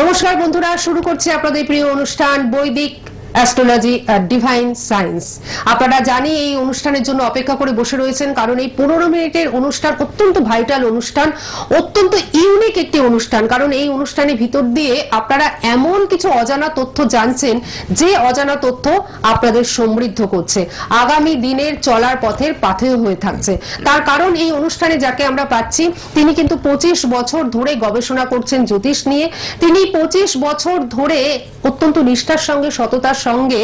নমস্কার বন্ধুরা, শুরু করছি আপনাদের প্রিয় অনুষ্ঠান বৈদিক অ্যাস্ট্রোলজি ডিভাইন সায়েন্স। আপনারা জানি এই অনুষ্ঠানের জন্য অপেক্ষা করে বসে রয়েছেন, কারণ এই 15 মিনিটের অনুষ্ঠান অত্যন্ত ভাইটাল অনুষ্ঠান, অত্যন্ত ইউনিক একটি অনুষ্ঠান। কারণ এই অনুষ্ঠানের ভিতর দিয়ে আপনারা এমন কিছু অজানা তথ্য জানছেন যে অজানা তথ্য আপনাদের সমৃদ্ধ করছে, আগামী দিনের চলার পথের পাথেয় হয়ে থাকছে। তার কারণ এই অনুষ্ঠানে যাকে আমরা পাচ্ছি তিনি কিন্তু 25 বছর ধরে গবেষণা করছেন জ্যোতিষ নিয়ে। তিনি 25 বছর ধরে অত্যন্ত নিষ্ঠার সঙ্গে সততার সঙ্গে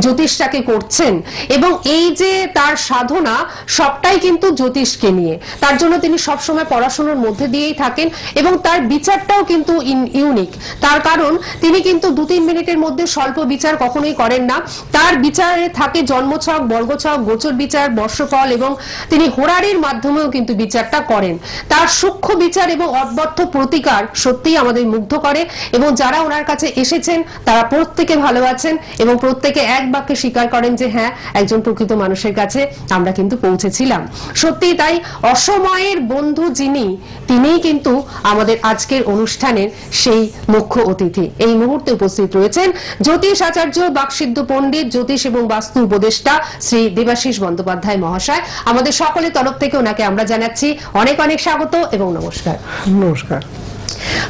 জ্যোতিষটাকে করছেন, এবং এই যে তার সাধনা সবটাই কিন্তু জ্যোতিষকে নিয়ে। তার জন্য তিনি সবসময় পড়াশোনার মধ্যে দিয়েই থাকেন, এবং তার বিচারটাও কিন্তু ইউনিক। তার কারণ তিনি কিন্তু 2-3 মিনিটের মধ্যে স্বল্প বিচার কখনোই করেন না। তার বিচারে থাকে জন্মছক, বর্গছক, গোচর বিচার, বর্ষফল, এবং তিনি হোরারির মাধ্যমেও কিন্তু বিচারটা করেন। তার সূক্ষ্ম বিচার এবং অদ্ভুত প্রতিকার সত্যিই আমাদের মুগ্ধ করে, এবং যারা ওনার কাছে এসেছেন তারা প্রত্যেকে ভালো আছেন, এবং প্রত্যেকে এক বাক্যে স্বীকার করেন যে হ্যাঁ, একজন প্রকৃত মানুষের কাছে আমরা কিন্তু পৌঁছেছিলাম। সত্যি তাই, অসময়ের বন্ধু যিনি, তিনিই কিন্তু আমাদের আজকের অনুষ্ঠানের সেই মুখ্য অতিথি। এই মুহূর্তে উপস্থিত রয়েছেন জ্যোতিষ আচার্য, বাকসিদ্ধ পণ্ডিত, জ্যোতিষ এবং বাস্তু উপদেষ্টা শ্রী দেবাশিস বন্দ্যোপাধ্যায় মহাশয়। আমাদের সকলের তরফ থেকে ওনাকে আমরা জানাচ্ছি অনেক অনেক স্বাগত এবং নমস্কার। নমস্কার।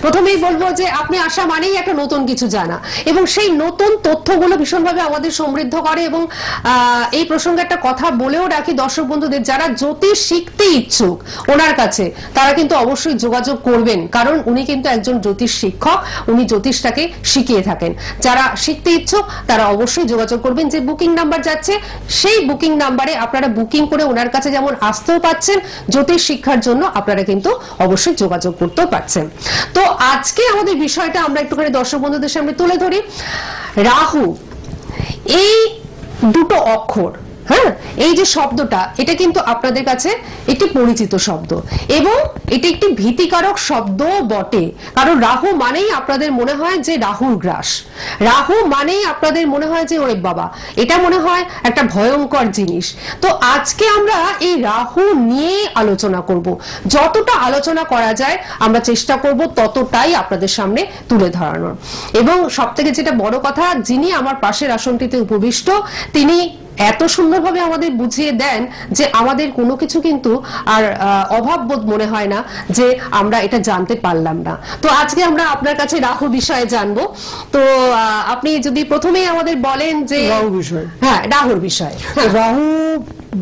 প্রথমেই বলবো যে আপনি আসা মানেই একটা নতুন কিছু জানা, এবং সেই নতুন তথ্যগুলো ভীষণভাবে আমাদের সমৃদ্ধ করে। এবং এই প্রসঙ্গে একটা কথা বলেও রাখি দর্শক বন্ধুদের, যারা জ্যোতিষ শিখতে ইচ্ছুক ওনার কাছে, তারা কিন্তু অবশ্যই যোগাযোগ করবেন, কারণ উনি কিন্তু একজন জ্যোতিষ শিক্ষক, উনি জ্যোতিষটাকে শিখিয়ে থাকেন। যারা শিখতে ইচ্ছুক তারা অবশ্যই যোগাযোগ করবেন। যে বুকিং নাম্বার যাচ্ছে সেই বুকিং নাম্বারে আপনারা বুকিং করে ওনার কাছে যেমন আসতেও পাচ্ছেন, জ্যোতিষ শিক্ষার জন্য আপনারা কিন্তু অবশ্যই যোগাযোগ করতেও পাচ্ছেন। তো আজকে আমাদের বিষয়টা আমরা একটুখানি দর্শক বন্ধুদের সামনে তুলে ধরি। রাহু, এই দুটো অক্ষর, হ্যাঁ, এই যে শব্দটা, এটা কিন্তু আপনাদের কাছে একটি পরিচিত শব্দ, এবং এটি একটি ভীতিকারক শব্দ বটে। কারণ রাহু মানেই আপনাদের মনে হয় যে রাহুর গ্রাস, রাহু মানেই আপনাদের মনে হয় যে ওরে বাবা, এটা মনে হয় একটা ভয়ঙ্কর জিনিস। তো আজকে আমরা এই রাহু নিয়ে আলোচনা করব। যতটা আলোচনা করা যায় আমরা চেষ্টা করব ততটাই আপনাদের সামনে তুলে ধরানোর। এবং সব থেকে যেটা বড় কথা, যিনি আমার পাশের আসনটিতে উপবিষ্ট, তিনি এত সুন্দরভাবে আমাদের বুঝিয়ে দেন যে আমাদের কোনো কিছু কিন্তু আর অভাববোধ মনে হয় না যে আমরা এটা জানতে পারলাম না। তো আজকে আমরা আপনার কাছে রাহু বিষয়ে জানবো। তো আপনি যদি প্রথমেই আমাদের বলেন যে রাহু বিষয়। হ্যাঁ, রাহুর বিষয়। রাহু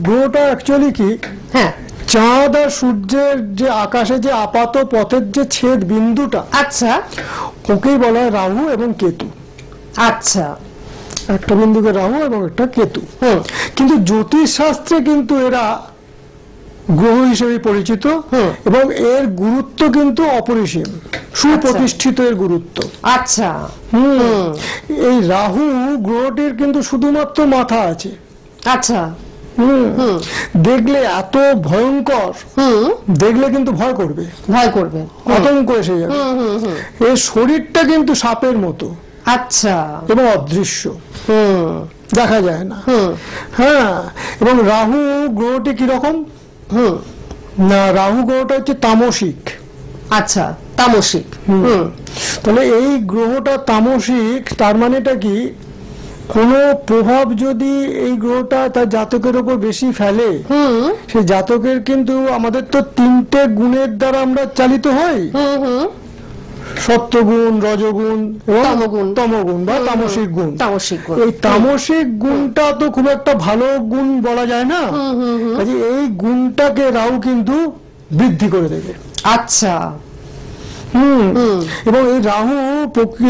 গ্রহটা অ্যাকচুয়ালি কি, হ্যাঁ, চাঁদ আর সূর্যের যে আকাশে যে আপাত পথের যে ছেদ বিন্দুটা, আচ্ছা, ওকেই বলা হয় রাহু এবং কেতু। আচ্ছা, একটা বিন্দুকে রাহু এবং একটা কেতু। কিন্তু জ্যোতিষ শাস্ত্রে কিন্তু এরা গ্রহ হিসেবে পরিচিত, এবং এর গুরুত্ব কিন্তু অপরিসীম, সুপ্রতিষ্ঠিত এর গুরুত্ব। আচ্ছা, এই রাহু গ্রহটির কিন্তু শুধুমাত্র মাথা আছে। আচ্ছা, দেখলে এত ভয়ঙ্কর, দেখলে কিন্তু ভয় করবে, ভয় করবে, আতঙ্ক এসে যাবে। এর শরীরটা কিন্তু সাপের মতো, আচ্ছা, এবং অদৃশ্য, দেখা যায় না। হ্যাঁ, এবং রাহু গ্রহটি কিরকম না, রাহু গ্রহটা হচ্ছে তামসিক। আচ্ছা, তামসিক। তাহলে এই গ্রহটা তামসিক, তার মানেটা কি, কোনো প্রভাব যদি এই গ্রহটা তার জাতকের উপর বেশি ফেলে, সেই জাতকের কিন্তু, আমাদের তো 3টে গুণের দ্বারা আমরা চালিত হই, সত্যগুণ, রজগুণ এবং তমগুণ বা তামসিক গুণ। এই তামসিক গুণটা তো খুব একটা ভালো গুণ বলা যায় না, এই গুণটাকে রাহু কিন্তু বৃদ্ধি করে দেবে। আচ্ছা, এবং এই রাহু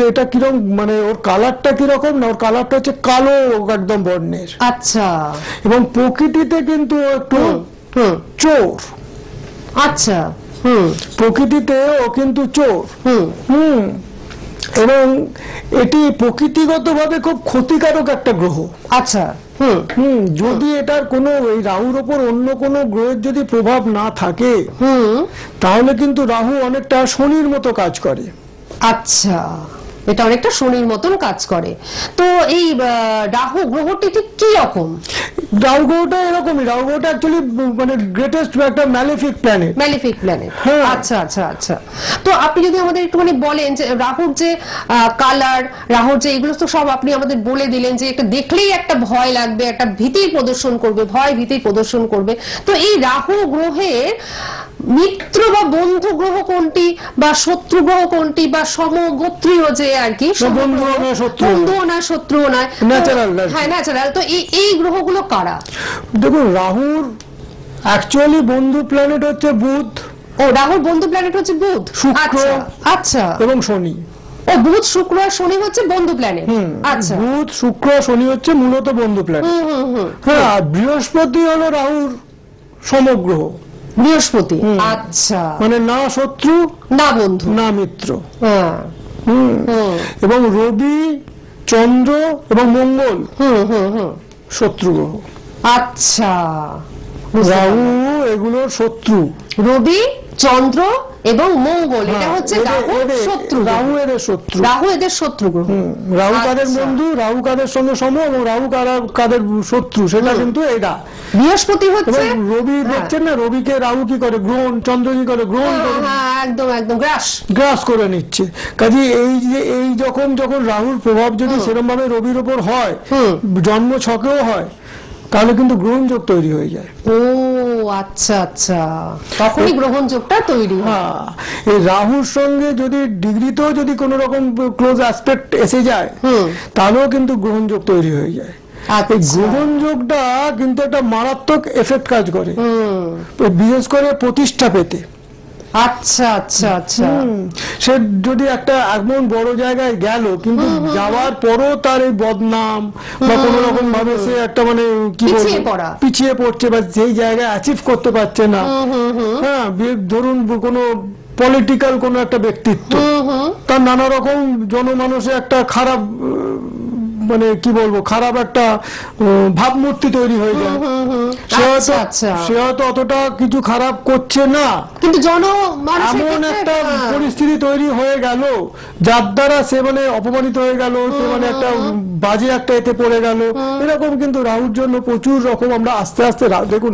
এটা কিরকম, মানে ওর কালারটা কিরকম না, ওর কালারটা হচ্ছে কালো একদম বর্ণের। আচ্ছা, এবং প্রকৃতিতে কিন্তু একটু চোর। আচ্ছা, প্রকৃতিতে ও কিন্তু চোর। এবং এটি প্রকৃতিগতভাবে খুব ক্ষতিকারক একটা গ্রহ। আচ্ছা, যদি এটার কোনো, এই রাহুর ওপর অন্য কোনো গ্রহের যদি প্রভাব না থাকে, তাহলে কিন্তু রাহু অনেকটা শনির মতো কাজ করে। আচ্ছা, এটা অনেকটা শনির মতন কাজ করে। তো এই রাহু গ্রহটি ঠিক কি রকম? রাহু গ্রহটা এরকমই, রাহু গ্রহটা অ্যাকচুয়ালি মানে গ্রেটেস্ট একটা ম্যালেফিক প্ল্যানেট। ম্যালেফিক প্ল্যানেট, হ্যাঁ। আচ্ছা আচ্ছা আচ্ছা। তো আপনি যদি আমাদের একটুখানি বলেন যে রাহুর যে কালার, রাহুর যে এগুলো তো সব আপনি আমাদের বলে দিলেন যে একটা দেখলেই একটা ভয় লাগবে, একটা ভীতির প্রদর্শন করবে, ভয় ভীতির প্রদর্শন করবে। তো এই রাহু গ্রহের মিত্র বা বন্ধু গ্রহ কোনটি, বা শত্রু গ্রহ কোনটি, বা সমগোত্রীয় যে আর কি, বন্ধুও না শত্রু, বন্ধুও না শত্রুও নয়, ন্যাচারাল। হ্যাঁ ন্যাচারাল। তো এই গ্রহগুলো কারা? দেখুন, রাহুর অ্যাকচুয়ালি বন্ধু প্ল্যানেট হচ্ছে বুধ। ও, রাহুর বন্ধু প্ল্যানেট হচ্ছে বুধ, শুক্র, আচ্ছা আচ্ছা, এবং শনি। ও, বুধ শুক্র আর শনি হচ্ছে বন্ধু প্ল্যানেট, আচ্ছা। বুধ শুক্র শনি হচ্ছে মূলত বন্ধু প্ল্যানেট। হ্যাঁ, আর বৃহস্পতি হলো রাহুর সমগ্রহ। বৃহস্পতি, আচ্ছা, মানে না শত্রু না বন্ধু না মিত্র। হ্যাঁ, এবং রবি, চন্দ্র এবং মঙ্গল শত্রু গ্রহ। আচ্ছা, রাহু এগুলোর শত্রু। রবি, চন্দ্র এবং মঙ্গল, এটা হচ্ছে রাহুর শত্রু, রাহু এদের শত্রু, রাহু এদের শত্রু গ্রহ। রাহু কাদের আচ্ছা। বন্ধু, রাহু কাদের সঙ্গে সম, এবং রাহু কাদের শত্রু, সেটা কিন্তু এটা। বৃহস্পতি হচ্ছে, এবং রবি দেখছেন না, রবিকে রাহু কি করে, গ্রহণ, চন্দ্র কি করে, গ্রহণ করে, একদম একদম গ্রাস করে নিচ্ছে। কাজে এই যখন রাহুর প্রভাব যদি সেরকম ভাবে রবির ওপর হয়, জন্ম ছকেও হয়, তাহলে কিন্তু গ্রহণযোগ তৈরি হয়ে যায়। ও আচ্ছা আচ্ছা, তখনই গ্রহণযোগটা তৈরি হয়। হ্যাঁ, এই রাহুর সঙ্গে যদি ডিগ্রিতেও যদি কোনো রকম ক্লোজ অ্যাসপেক্ট এসে যায়, তাহলেও কিন্তু গ্রহণযোগ তৈরি হয়ে যায়। এই গ্রহণযোগটা কিন্তু একটা মারাত্মক এফেক্ট কাজ করে, বিশেষ করে প্রতিষ্ঠা পেতে। আচ্ছা আচ্ছা আচ্ছা, সে যদি একটা এমন বড় জায়গায় গেল, কিন্তু যাওয়ার পরও তার এই বদনাম বা কোনো রকম ভাবে সে একটা মানে কি বলবো পিছিয়ে পড়ছে, বা সেই জায়গায় অ্যাচিভ করতে পারছে না। হ্যাঁ, ধরুন কোনো পলিটিক্যাল কোনো একটা ব্যক্তিত্ব, তার নানা রকম জনমানসে একটা খারাপ মানে কি বলবো খারাপ একটা ভাবমূর্তি তৈরি হয়ে যায়। সে হয়তো অতটা কিছু খারাপ করছে না, কিন্তু এমন একটা পরিস্থিতি তৈরি হয়ে গেল যার দ্বারা সে মানে অপমানিত হয়ে গেল, সে মানে একটা বাজে একটা এতে পড়ে গেল। এরকম কিন্তু রাহুর জন্য প্রচুর রকম আমরা আস্তে আস্তে, দেখুন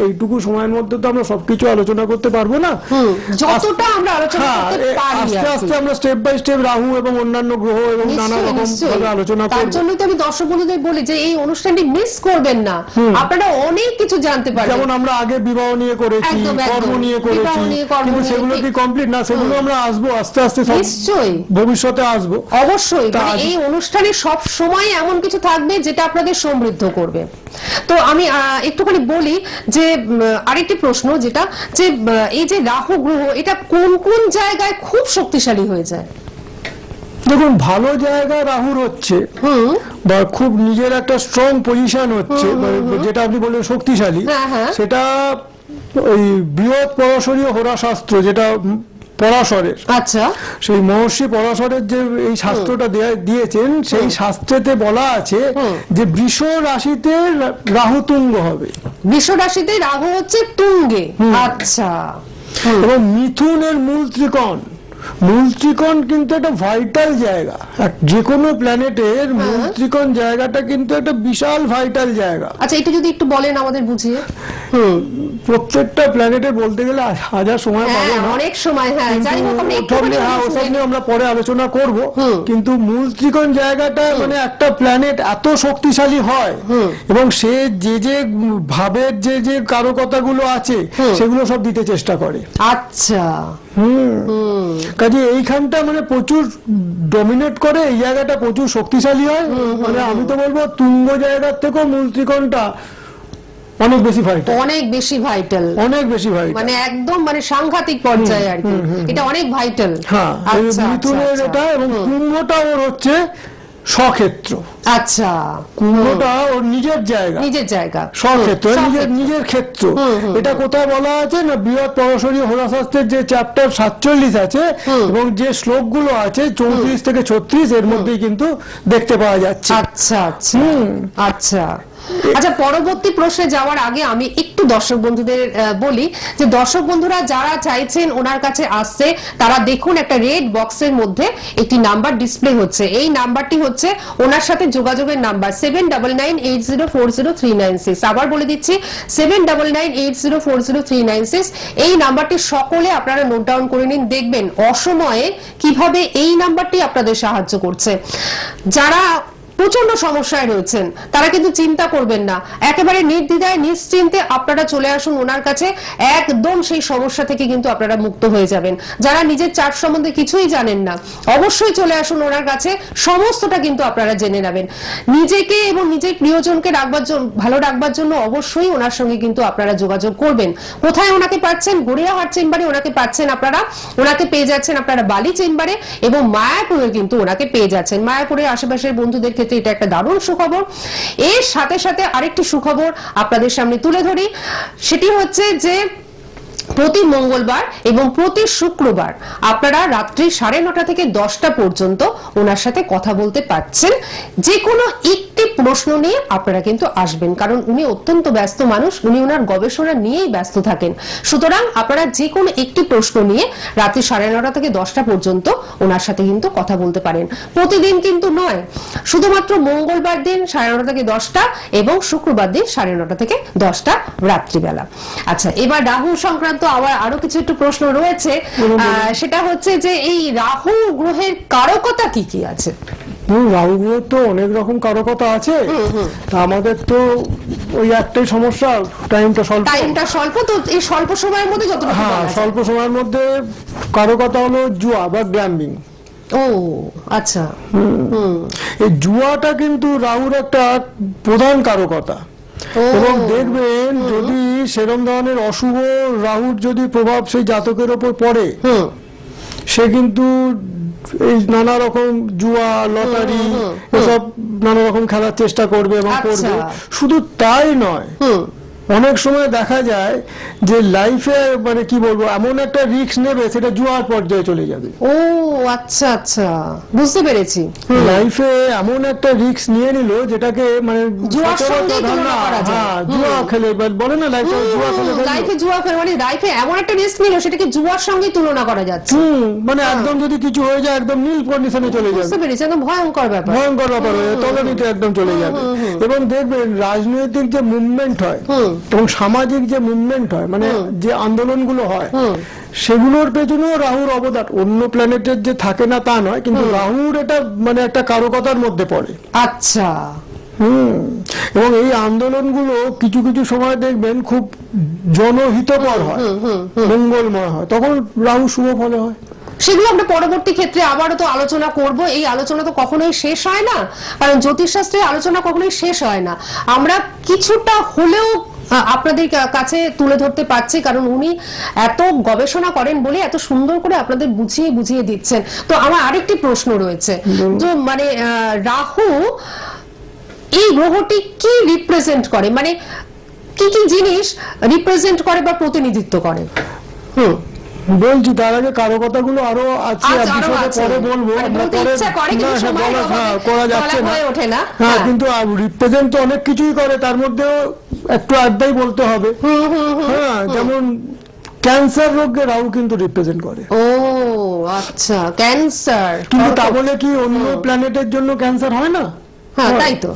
এইটুকু সময়ের মধ্যে তো আমরা সবকিছু আলোচনা করতে পারবো না, যতটা আমরা আলোচনা করতে পারি আস্তে আস্তে আমরা স্টেপ বাই স্টেপ রাহু এবং অন্যান্য গ্রহ এবং নানা রকম ভাবে আলোচনা করব। জন্যই তো আমি দর্শক বন্ধুদের বলি যে এই অনুষ্ঠানটি মিস করবেন না, আপনারা অনেক কিছু জানতে পারবেন। যেমন আমরা আগে বিবাহ নিয়ে করেছি, কর্ম নিয়ে করেছি, কিন্তু সেগুলো কি কমপ্লিট না, সেগুলো আমরা আসবো আস্তে আস্তে, নিশ্চয়ই ভবিষ্যতে আসবো অবশ্যই। এই অনুষ্ঠানে সব সময় এমন কিছু থাকবে যেটা আপনাদের সমৃদ্ধ করবে। তো আমি একটুখানি বলি যে আরেকটি প্রশ্ন, যেটা যে এই যে রাহু গ্রহ, এটা কোন কোন জায়গায় খুব শক্তিশালী হয়ে যায়? দেখুন, ভালো জায়গা রাহুর হচ্ছে বা খুব নিজের একটা স্ট্রং পজিশন হচ্ছে, যেটা আপনি বললেন শক্তিশালী, সেটা ওই বৃহৎ পরাশরীয় হোরা শাস্ত্র, যেটা পরাশরের, আচ্ছা, সেই মহর্ষি পরাশরের যে এই শাস্ত্রটা দিয়েছেন, সেই শাস্ত্রেতে বলা আছে যে বৃষ রাশিতে রাহু তুঙ্গ হবে। বৃষ রাশিতে রাহু হচ্ছে তুঙ্গে, আচ্ছা। এবং মিথুনের মূল ত্রিকোণ কিন্তু একটা ভাইটাল জায়গা, যে কোনো প্ল্যানেটের মূল ত্রিকোণ জায়গাটা কিন্তু একটা বিশাল ভাইটাল জায়গা। আচ্ছা, এটা যদি একটু বলেন আমাদের বুঝিয়ে। প্রত্যেকটা প্ল্যানেটে বলতে গেলে হাজার সময় পাবো না, অনেক সময়, ওসব নিয়ে আমরা পরে আলোচনা করব। কিন্তু মূল ত্রিকোণ জায়গাটা মানে একটা প্ল্যানেট এত শক্তিশালী হয়, এবং সে যে ভাবের যে কারকতাগুলো আছে সেগুলো সব দিতে চেষ্টা করে। আচ্ছা, কাজে এইখানটা মানে প্রচুর ডমিনেট করে, এই জায়গাটা প্রচুর শক্তিশালী হয়। মানে আমি তো বলবো তুঙ্গ জায়গার থেকেও মূল ত্রিকোণটা অনেক বেশি ভাইটাল, মানে একদম মানে সাংঘাতিক পর্যায়ে আর কি, এটা অনেক ভাইটাল। হ্যাঁ, মিথুনের এটা, এবং কুম্ভটা ওর হচ্ছে স্বক্ষেত্র। আচ্ছা, কুম্ভটা ওর নিজের জায়গা স্বক্ষেত্র, নিজের ক্ষেত্র। এটা কোথায় বলা আছে না, বৃহৎ পরাশরীয় হোরাশাস্ত্রের যে চ্যাপ্টার 47 আছে এবং যে শ্লোকগুলো আছে 34 থেকে 36, এর মধ্যেই কিন্তু দেখতে পাওয়া যাচ্ছে। আচ্ছা আচ্ছা আচ্ছা। আচ্ছা, পরবর্তী প্রশ্নে যাওয়ার আগে আমি একটু দর্শক বন্ধুদের বলি যে দর্শক বন্ধুরা যারা চাইছেন ওনার কাছে আসছে, তারা দেখুন একটা রেড বক্সের মধ্যে একটি নাম্বার ডিসপ্লে হচ্ছে। এই নাম্বারটি হচ্ছে ওনার সাথে যোগাযোগের নাম্বার 7998040396। আবার বলে দিচ্ছি 7998040396। এই নাম্বারটি সকলে আপনারা নোট ডাউন করে নিন, দেখবেন অসময়ে কিভাবে এই নাম্বারটি আপনাদের সাহায্য করছে। যারা প্রচন্ড সমস্যায় রয়েছেন তারা কিন্তু চিন্তা করবেন না, একেবারে নির্দ্বিধায় নিশ্চিন্তে আপনারা চলে আসুন ওনার কাছে, একদম সেই সমস্যা থেকে কিন্তু আপনারা মুক্ত হয়ে যাবেন। যারা নিজের চার্ট সম্বন্ধে কিছুই জানেন না, অবশ্যই চলে আসুন ওনার কাছে, সমস্তটা কিন্তু আপনারা জেনে নেবেন। নিজেকে এবং নিজের প্রিয়জনকে ভালো রাখবার জন্য অবশ্যই ওনার সঙ্গে কিন্তু আপনারা যোগাযোগ করবেন। কোথায় ওনাকে পাচ্ছেন? গড়িয়াহাট চেম্বারে ওনাকে পাচ্ছেন আপনারা। ওনাকে পেয়ে যাচ্ছেন আপনারা বালি চেম্বারে, এবং মায়াপুরে কিন্তু ওনাকে পেয়ে যাচ্ছেন। মায়াপুরের আশেপাশের বন্ধুদের ক্ষেত্রে এটা একটা দারুণ সুখবর। এর সাথে সাথে আরেকটি সুখবর আপনাদের সামনে তুলে ধরি, সেটি হচ্ছে যে প্রতি মঙ্গলবার এবং প্রতি শুক্রবার আপনারা রাত্রি 9:30 থেকে 10টা পর্যন্ত ওনার সাথে কথা বলতে পারছেন। যে কোনো একটি প্রশ্ন নিয়ে আপনারা কিন্তু আসবেন, কারণ উনি অত্যন্ত ব্যস্ত মানুষ, উনি ওনার গবেষণা নিয়েই ব্যস্ত থাকেন। সুতরাং আপনারা যে কোনো একটি প্রশ্ন নিয়ে রাত্রি 9:30 থেকে 10টা পর্যন্ত ওনার সাথে কিন্তু কথা বলতে পারেন। প্রতিদিন কিন্তু নয়, শুধুমাত্র মঙ্গলবার দিন 9:30 থেকে 10টা এবং শুক্রবার দিন 9:30 থেকে 10টা রাত্রিবেলা। আচ্ছা, এবার রাহু সংক্রান্ত আরো কিছু একটু প্রশ্ন রয়েছে। সেটা হচ্ছে যে এই রাহু গ্রহের কারকতা কি কি আছে? রাহু গ্রহ তো অনেক রকম কারকতা আছে, আমাদের তো ওই একটাই সমস্যা, টাইমটা স্বল্প। তো এই স্বল্প সময়ের মধ্যে স্বল্প সময়ের মধ্যে কারকতা হলো জুয়া বা গ্যাম্বিং। ও আচ্ছা, এই জুয়াটা কিন্তু রাহুর একটা প্রধান কারকতা। এবং দেখবেন যদি সেরকম ধরনের অশুভ রাহুর যদি প্রভাব সেই জাতকের ওপর পড়ে, সে কিন্তু এই নানা রকম জুয়া, লটারি এসব নানা রকম খেলার চেষ্টা করবে এবং করবে। শুধু তাই নয়, অনেক সময় দেখা যায় যে লাইফে মানে কি বলবো, এমন একটা রিস্ক নেবে সেটা জুয়ার পর্যায়ে চলে যাবে। ও আচ্ছা আচ্ছা, বুঝতে পেরেছি। লাইফে এমন একটা রিস্ক নিয়ে নিল যেটাকে মানে জুয়া খেলে বলে না, লাইফে জুয়া খেলে মানে লাইফে এমন একটা রিস্ক নিল সেটাকে জুয়ার সঙ্গে তুলনা করা যাচ্ছে। মানে একদম যদি কিছু হয়ে যায় একদম নীল কন্ডিশনে চলে যাবে। বুঝতে পেরেছি, একদম ভয়ঙ্কর ব্যাপার হয়ে তলানিতে একদম চলে যাবে। এবং দেখবেন রাজনৈতিক যে মুভমেন্ট হয় এবং সামাজিক যে মুভমেন্ট হয়, মানে যে আন্দোলনগুলো হয়, সেগুলোর পেছনেও রাহুর অবদান। অন্য প্ল্যানেটের যে থাকে না তা নয়, কিন্তু রাহুর এটা মানে একটা কারকতার মধ্যে পড়ে। আচ্ছা, এবং এই আন্দোলনগুলো কিছু কিছু সময় দেখবেন খুব জনহিতকর হয়, মঙ্গলময় হয়, তখন রাহু শুভ ফলে হয়। সেগুলো আমরা পরবর্তী ক্ষেত্রে আবারও তো আলোচনা করব। এই আলোচনা তো কখনোই শেষ হয় না, কারণ জ্যোতিষশাস্ত্রের আলোচনা কখনোই শেষ হয় না। আমরা কিছুটা হলেও আপনাদের কাছে তুলে ধরতে পারছি, কারণ উনি এত গবেষণা করেন বলে এত সুন্দর করে আপনাদের বুঝিয়ে বুঝিয়ে দিচ্ছেন। তো আমার আরেকটি প্রশ্ন রয়েছে, যে মানে রাহু এই গ্রহটি কি রিপ্রেজেন্ট করে, মানে কি কি জিনিস রিপ্রেজেন্ট করে বা প্রতিনিধিত্ব করে? বলছি, তার আগে কারকতাগুলো আরো আছে, পরে বলবো, করা যাচ্ছে না। হ্যাঁ, কিন্তু রিপ্রেজেন্ট তো অনেক কিছুই করে, তার মধ্যেও একটু আড্ডাই বলতে হবে। হ্যাঁ, যেমন ক্যান্সার রোগকে রাহু কিন্তু রিপ্রেজেন্ট করে। ও আচ্ছা, ক্যান্সার। কিন্তু তা বলে কি অন্য প্ল্যানেটের জন্য ক্যান্সার হয় না? হ্যাঁ, তাই তো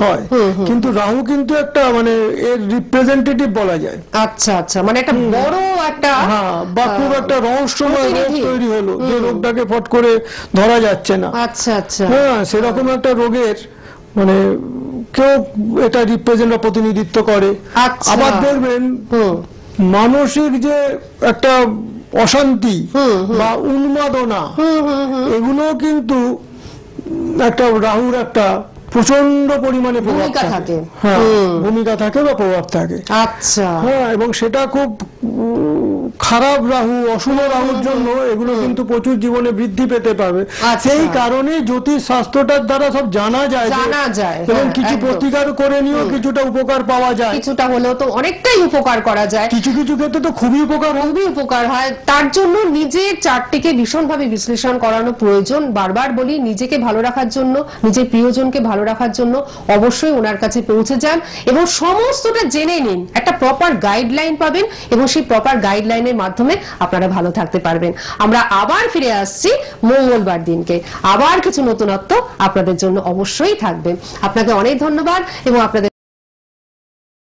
হয়, কিন্তু রাহু কিন্তু একটা মানে এর রিপ্রেজেন্টেটিভ বলা যায়। আচ্ছা আচ্ছা, মানে একটা বড় একটা, হ্যাঁ, বা খুব একটা রহস্যময় রোগ তৈরি হলো, যে রোগটাকে ফট করে ধরা যাচ্ছে না। আচ্ছা আচ্ছা, হ্যাঁ, সেরকম একটা রোগের মানে কেউ এটা রিপ্রেজেন্ট বা প্রতিনিধিত্ব করে। আবার দেখবেন মানসিক যে একটা অশান্তি বা উন্মাদনা, এগুলো কিন্তু একটা রাহুর একটা প্রচন্ড পরিমাণে ভূমিকা থাকে। হ্যাঁ, ভূমিকা থাকে বা প্রভাব থাকে। আচ্ছা, হ্যাঁ, এবং সেটা খুব খারাপ রাহু, অশুভ রাহুর জন্য এগুলো কিন্তু প্রচুর জীবনে বৃদ্ধি পেতে পারবে। সেই কারণে জ্যোতিষ শাস্ত্রটার দ্বারা সব জানা যায় এবং কিছু প্রতিকার করে নিয়েও কিছুটা উপকার পাওয়া যায়, কিছুটা হলেও তো অনেকটাই উপকার করা যায়, কিছু কিছু ক্ষেত্রে তো খুবই উপকার হয়। তার জন্য নিজের চারটিকে ভীষণভাবে বিশ্লেষণ করানো প্রয়োজন। বারবার বলি, নিজেকে ভালো রাখার জন্য, নিজের প্রিয়জনকে ভালো রাখার জন্য অবশ্যই ওনার কাছে পৌঁছে যান এবং সমস্তটা জেনে নিন, একটা প্রপার গাইডলাইন পাবেন এবং সেই প্রপার গাইডলাইনের মাধ্যমে আপনারা ভালো থাকতে পারবেন। আমরা আবার ফিরে আসছি মঙ্গলবার দিনকে, আবার কিছু নতুনত্ব আপনাদের জন্য অবশ্যই থাকবে। আপনাকে অনেক ধন্যবাদ এবং আপনাদের